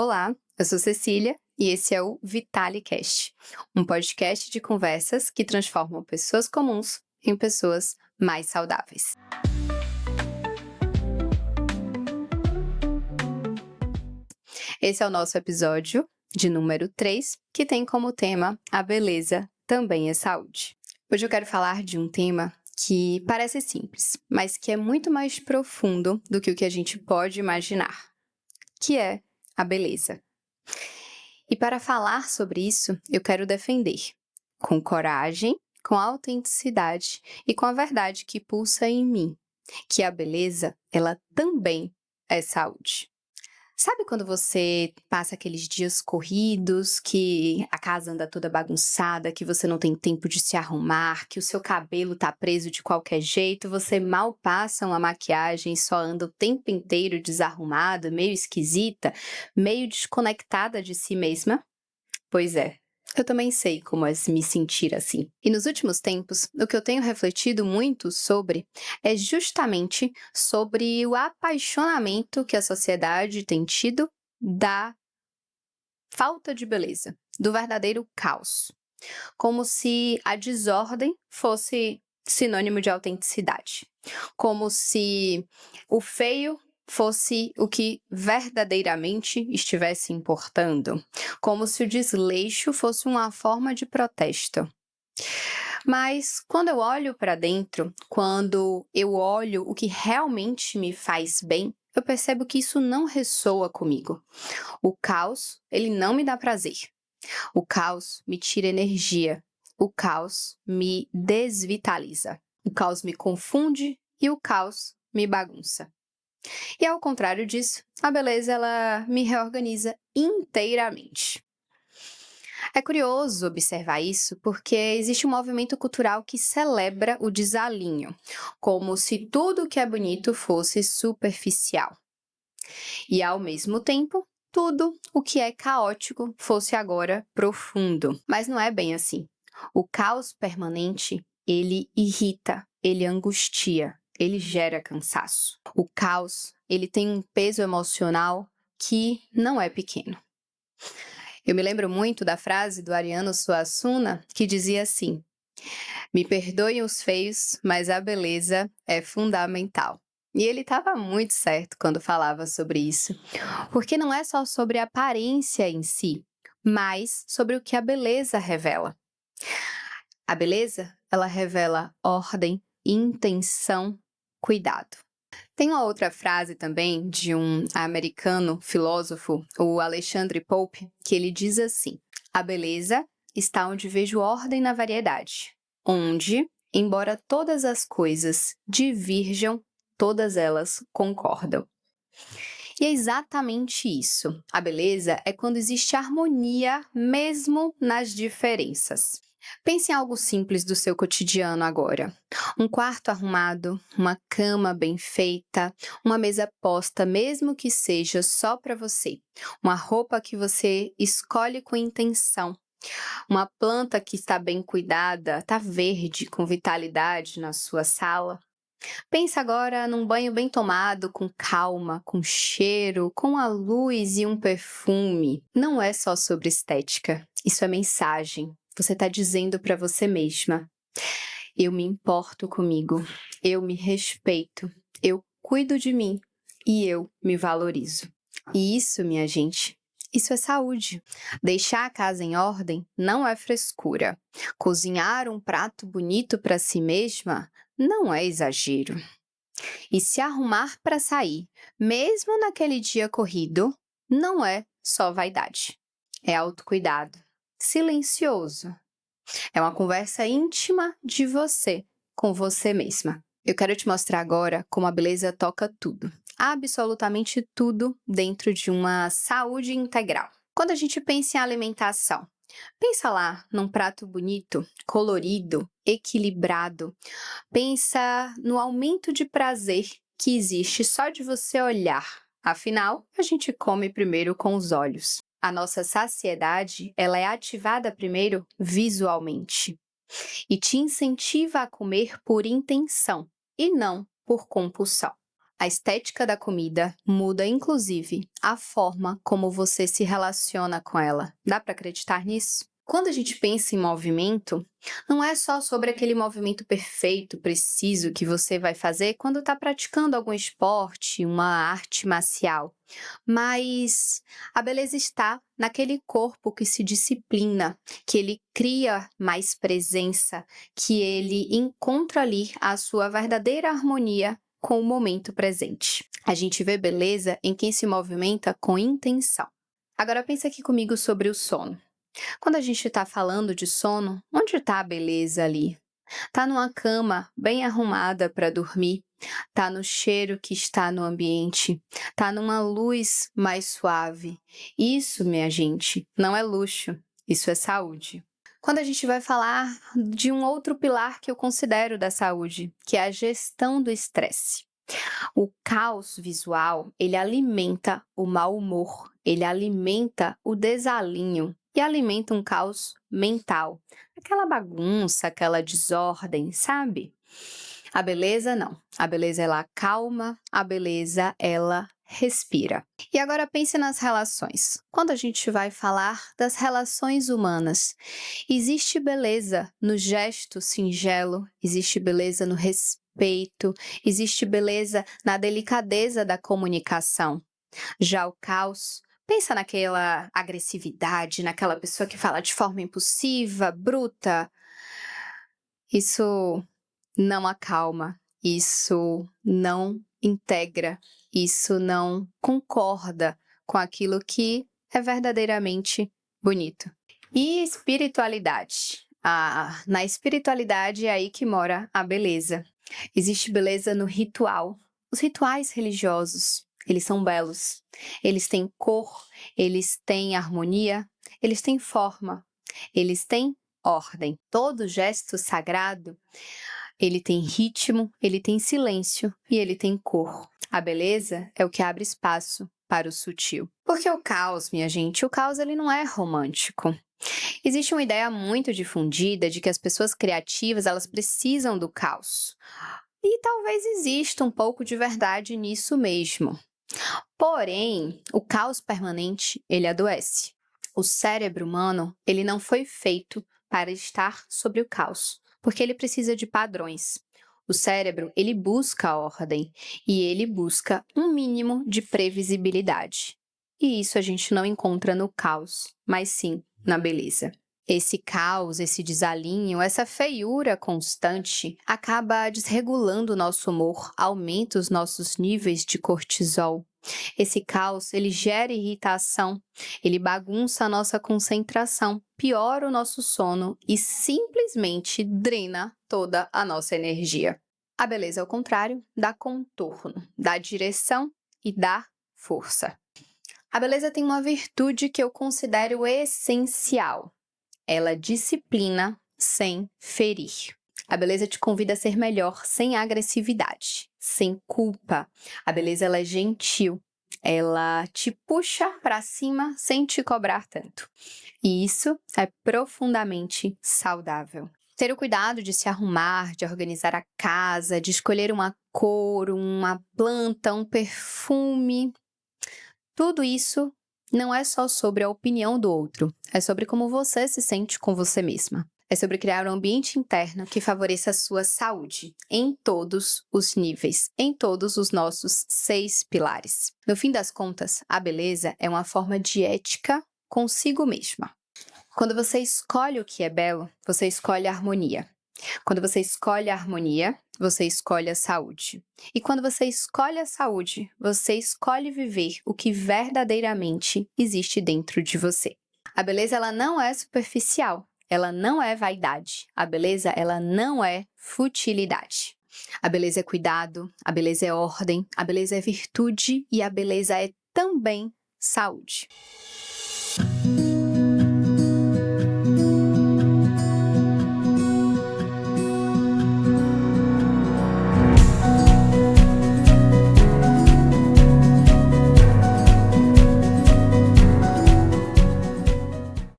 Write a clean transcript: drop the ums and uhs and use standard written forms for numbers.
Olá, eu sou Cecília e esse é o VitaliCast, um podcast de conversas que transformam pessoas comuns em pessoas mais saudáveis. Esse é o nosso episódio de número 3, que tem como tema A Beleza Também é Saúde. Hoje eu quero falar de um tema que parece simples, mas que é muito mais profundo do que o que a gente pode imaginar, que é a beleza. E para falar sobre isso, eu quero defender, com coragem, com autenticidade e com a verdade que pulsa em mim, que a beleza, ela também é saúde. Sabe quando você passa aqueles dias corridos, que a casa anda toda bagunçada, que você não tem tempo de se arrumar, que o seu cabelo tá preso de qualquer jeito, você mal passa uma maquiagem e só anda o tempo inteiro desarrumada, meio esquisita, meio desconectada de si mesma? Pois é. Eu também sei como é me sentir assim. E nos últimos tempos, o que eu tenho refletido muito sobre é justamente sobre o apaixonamento que a sociedade tem tido da falta de beleza, do verdadeiro caos. Como se a desordem fosse sinônimo de autenticidade. Como se o feio fosse o que verdadeiramente estivesse importando. Como se o desleixo fosse uma forma de protesto. Mas quando eu olho para dentro, quando eu olho o que realmente me faz bem, eu percebo que isso não ressoa comigo. O caos, ele não me dá prazer. O caos me tira energia. O caos me desvitaliza. O caos me confunde e o caos me bagunça. E ao contrário disso, a beleza ela me reorganiza inteiramente. É curioso observar isso porque existe um movimento cultural que celebra o desalinho, como se tudo que é bonito fosse superficial. E ao mesmo tempo, tudo o que é caótico fosse agora profundo. Mas não é bem assim. O caos permanente, ele irrita, ele angustia, ele gera cansaço. O caos, ele tem um peso emocional que não é pequeno. Eu me lembro muito da frase do Ariano Suassuna, que dizia assim: "Me perdoem os feios, mas a beleza é fundamental." E ele estava muito certo quando falava sobre isso, porque não é só sobre a aparência em si, mas sobre o que a beleza revela. A beleza, ela revela ordem, intenção, cuidado. Tem uma outra frase também de um americano filósofo, o Alexandre Pope, que ele diz assim: "A beleza está onde vejo ordem na variedade, onde, embora todas as coisas divirjam, todas elas concordam." E é exatamente isso. A beleza é quando existe harmonia mesmo nas diferenças. Pense em algo simples do seu cotidiano agora. Um quarto arrumado, uma cama bem feita, uma mesa posta, mesmo que seja só para você. Uma roupa que você escolhe com intenção. Uma planta que está bem cuidada, está verde, com vitalidade na sua sala. Pensa agora num banho bem tomado, com calma, com cheiro, com a luz e um perfume. Não é só sobre estética, isso é mensagem. Você está dizendo para você mesma: eu me importo comigo, eu me respeito, eu cuido de mim e eu me valorizo. E isso, minha gente, isso é saúde. Deixar a casa em ordem não é frescura. Cozinhar um prato bonito para si mesma não é exagero. E se arrumar para sair, mesmo naquele dia corrido, não é só vaidade. É autocuidado, silencioso. É uma conversa íntima de você com você mesma. Eu quero te mostrar agora como a beleza toca tudo, absolutamente tudo dentro de uma saúde integral. Quando a gente pensa em alimentação, pensa lá num prato bonito, colorido, equilibrado. Pensa no aumento de prazer que existe só de você olhar. Afinal, a gente come primeiro com os olhos. A nossa saciedade, ela é ativada primeiro visualmente e te incentiva a comer por intenção e não por compulsão. a estética da comida muda, inclusive, a forma como você se relaciona com ela. Dá para acreditar nisso? Quando a gente pensa em movimento, não é só sobre aquele movimento perfeito, preciso que você vai fazer quando está praticando algum esporte, uma arte marcial, mas a beleza está naquele corpo que se disciplina, que ele cria mais presença, que ele encontra ali a sua verdadeira harmonia com o momento presente. A gente vê beleza em quem se movimenta com intenção. Agora pensa aqui comigo sobre o sono. Quando a gente está falando de sono, onde está a beleza ali? Tá numa cama bem arrumada para dormir, tá no cheiro que está no ambiente, tá numa luz mais suave. Isso, minha gente, não é luxo, isso é saúde. Quando a gente vai falar de um outro pilar que eu considero da saúde, que é a gestão do estresse. O caos visual, ele alimenta o mau humor, ele alimenta o desalinho e alimenta um caos mental. Aquela bagunça, aquela desordem, sabe? A beleza não. A beleza ela acalma, a beleza ela respira. E agora pense nas relações. Quando a gente vai falar das relações humanas, existe beleza no gesto singelo, existe beleza no respeito, existe beleza na delicadeza da comunicação. Já o caos, pensa naquela agressividade, naquela pessoa que fala de forma impulsiva, bruta. Isso não acalma, isso não integra, isso não concorda com aquilo que é verdadeiramente bonito. E espiritualidade? Na espiritualidade é aí que mora a beleza. Existe beleza no ritual. Os rituais religiosos, eles são belos. Eles têm cor, eles têm harmonia, eles têm forma, eles têm ordem. Todo gesto sagrado, ele tem ritmo, ele tem silêncio e ele tem cor. A beleza é o que abre espaço para o sutil. Porque o caos, minha gente, o caos ele não é romântico. Existe uma ideia muito difundida de que as pessoas criativas, elas precisam do caos. E talvez exista um pouco de verdade nisso mesmo. Porém, o caos permanente, ele adoece. O cérebro humano, ele não foi feito para estar sobre o caos, porque ele precisa de padrões. O cérebro, ele busca a ordem e ele busca um mínimo de previsibilidade. E isso a gente não encontra no caos, mas sim na beleza. Esse caos, esse desalinho, essa feiura constante acaba desregulando o nosso humor, aumenta os nossos níveis de cortisol. Esse caos, ele gera irritação, ele bagunça a nossa concentração, piora o nosso sono e simplesmente drena toda a nossa energia. A beleza, ao contrário, dá contorno, dá direção e dá força. A beleza tem uma virtude que eu considero essencial. Ela disciplina sem ferir. A beleza te convida a ser melhor sem agressividade, sem culpa. A beleza ela é gentil. Ela te puxa para cima sem te cobrar tanto. E isso é profundamente saudável. Ter o cuidado de se arrumar, de organizar a casa, de escolher uma cor, uma planta, um perfume. Tudo isso não é só sobre a opinião do outro, é sobre como você se sente com você mesma. É sobre criar um ambiente interno que favoreça a sua saúde, em todos os níveis, em todos os nossos 6 pilares. No fim das contas, a beleza é uma forma de ética consigo mesma. Quando você escolhe o que é belo, você escolhe a harmonia. Quando você escolhe a harmonia, você escolhe a saúde. E quando você escolhe a saúde, você escolhe viver o que verdadeiramente existe dentro de você. A beleza ela não é superficial, ela não é vaidade. A beleza ela não é futilidade. A beleza é cuidado, a beleza é ordem, a beleza é virtude e a beleza é também saúde.